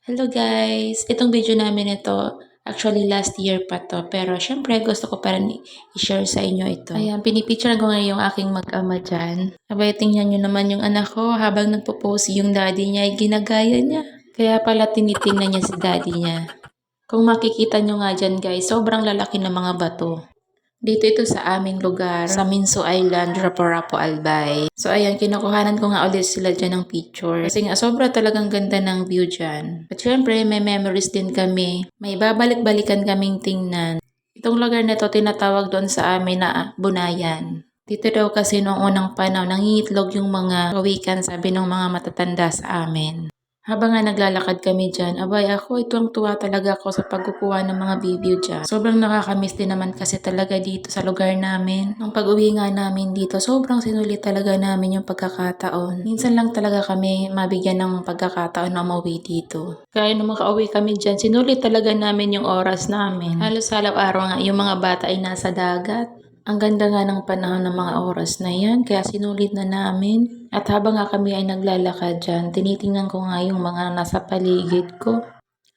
Hello guys! Itong video namin ito, actually last year pa to. Pero syempre gusto ko pa rin i-share sa inyo ito. Ayan, pinipicture ko ngayon yung aking mag-ama dyan. Abay, tingnan nyo naman yung anak ko habang nagpo-post yung daddy niya ay ginagaya niya. Kaya pala tinitingnan niya si daddy niya. Kung makikita nyo nga dyan guys, sobrang lalaki ng mga bato. Dito ito sa aming lugar, sa Minso Island, Raporapo, Albay. So ayan, kinukuhanan ko nga ulit sila dyan ng picture. Kasi nga sobra talagang ganda ng view dyan. At syempre, may memories din kami. May babalik-balikan kaming tingnan. Itong lugar na to tinatawag doon sa amin na Bunayan. Dito daw kasi noong unang panahon, nangingitlog yung mga kawikan, sabi ng mga matatanda sa amin. Habang nga naglalakad kami dyan, abay ako, tuwang-tuwa talaga ako sa pagkukuha ng mga video dyan. Sobrang nakakamiss din naman kasi talaga dito sa lugar namin. Nung pag-uwi nga namin dito, sobrang sinulit talaga namin yung pagkakataon. Minsan lang talaga kami mabigyan ng pagkakataon na umuwi dito. Kaya nung makauwi kami dyan, sinulit talaga namin yung oras namin. Halos araw-araw nga yung mga bata ay nasa dagat. Ang ganda nga ng panahon ng mga oras na yan, kaya sinulit na namin. At habang nga kami ay naglalakad dyan, tinitingnan ko nga yung mga nasa paligid ko.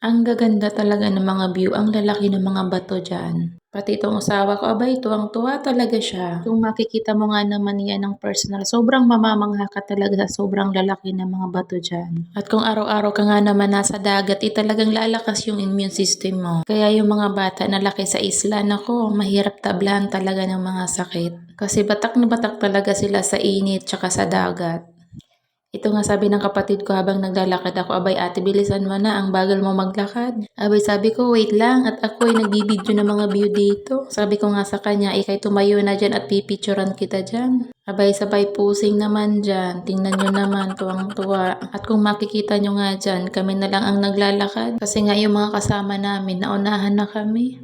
Ang gaganda talaga ng mga view, ang lalaki ng mga bato dyan. Pati itong asawa ko, abay, tuwang-tuwa talaga siya. Kung makikita mo nga naman yan ng personal, sobrang mamamangha ka talaga sa sobrang lalaki ng mga bato dyan. At kung araw-araw ka nga naman nasa dagat, talagang lalakas yung immune system mo. Kaya yung mga bata na laki sa isla, nako, mahirap tablahan talaga ng mga sakit. Kasi batak na batak talaga sila sa init tsaka sa dagat. Ito nga sabi ng kapatid ko habang naglalakad ako, abay ate bilisan mo na, ang bagal mo maglakad. Abay sabi ko wait lang at ako ay nagbibideo ng mga view dito. Sabi ko nga sa kanya, ikay tumayo na dyan at pipicturan kita dyan. Abay sabay pusing naman dyan, tingnan nyo naman, tuwang-tuwa. At kung makikita nyo nga dyan, kami na lang ang naglalakad. Kasi nga yung mga kasama namin, naunahan na kami.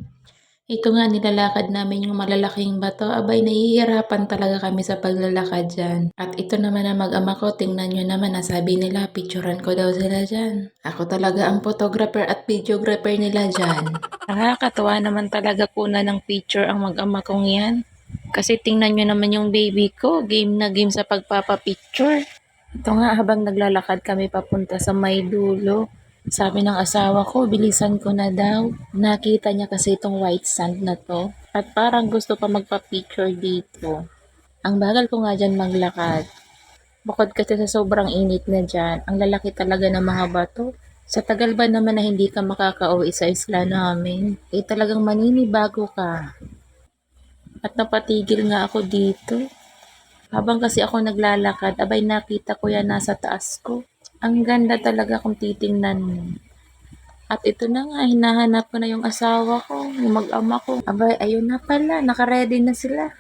Ito nga nilalakad namin yung malalaking bato. Abay, nahihirapan talaga kami sa paglalakad dyan. At ito naman ang mag-ama ko, tingnan nyo naman, nasabi nila, picturean ko daw sila dyan. Ako talaga ang photographer at videographer nila dyan. Nakakatuwa naman talaga kuna ng picture ang mag-ama kong yan. Kasi tingnan nyo naman yung baby ko, game na game sa pagpapapicture. Ito nga habang naglalakad kami papunta sa may dulo. Sabi ng asawa ko, bilisan ko na daw. Nakita niya kasi itong white sand na to. At parang gusto pa magpa-picture dito. Ang bagal ko nga dyan maglakad. Bukod kasi sa sobrang init na dyan, ang lalaki talaga ng mga bato. Sa tagal ba naman na hindi ka makakauwi sa isla namin, talagang maninibago ka. At napatigil nga ako dito. Habang kasi ako naglalakad, abay nakita ko yan nasa taas ko. Ang ganda talaga kung titingnan mo. At ito na nga, hinahanap ko na yung asawa ko, yung mag-ama ko. Abay, ayun na pala, nakaready na sila.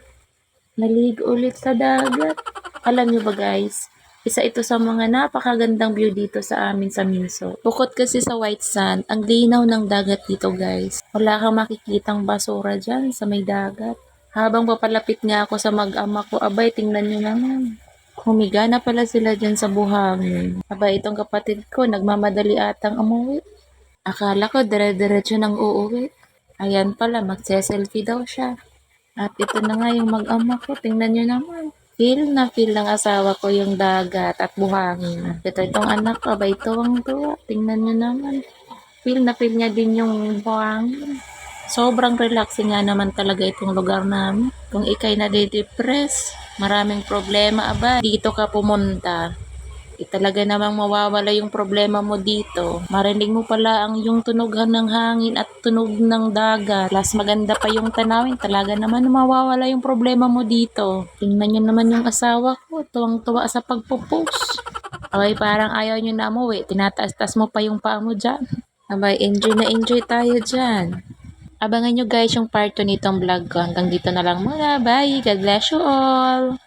Naligo ulit sa dagat. Alam nyo ba guys, isa ito sa mga napakagandang view dito sa amin sa Minso. Bukod kasi sa white sand, ang linaw ng dagat dito guys. Wala kang makikitang basura dyan sa may dagat. Habang papalapit nga ako sa mag-ama ko, abay, tingnan nyo naman. Humiga na pala sila dyan sa buhangin. Abay, itong kapatid ko, nagmamadali atang umuwi. Akala ko dire-diretso nang uuwi. Ayan pala, magse-selfie daw siya. At ito na nga yung mag-ama ko, tingnan nyo naman. Feel na feel ng asawa ko yung dagat at buhangin. Ito itong anak ko, abay, tuwang-tuwa. Tingnan nyo naman. Feel na feel niya din yung buhangin. Sobrang relaxing nga naman talaga itong lugar namin. Kung ikay nade-depress, maraming problema, aba, dito ka pumunta. Talaga namang mawawala yung problema mo dito. Marinig mo pala ang yung tunog ng hangin at tunog ng dagat. Plus maganda pa yung tanawin. Talaga naman mawawala yung problema mo dito. Tingnan nyo naman yung asawa ko. Tuwang-tuwa sa pagpo-post. Abay, parang ayaw nyo na umuwi. Tinataas-tas mo pa yung paa mo dyan. Abay, enjoy na enjoy tayo dyan. Abangan nyo guys yung part 2 nitong vlog ko. Hanggang dito na lang muna. Bye! God bless you all!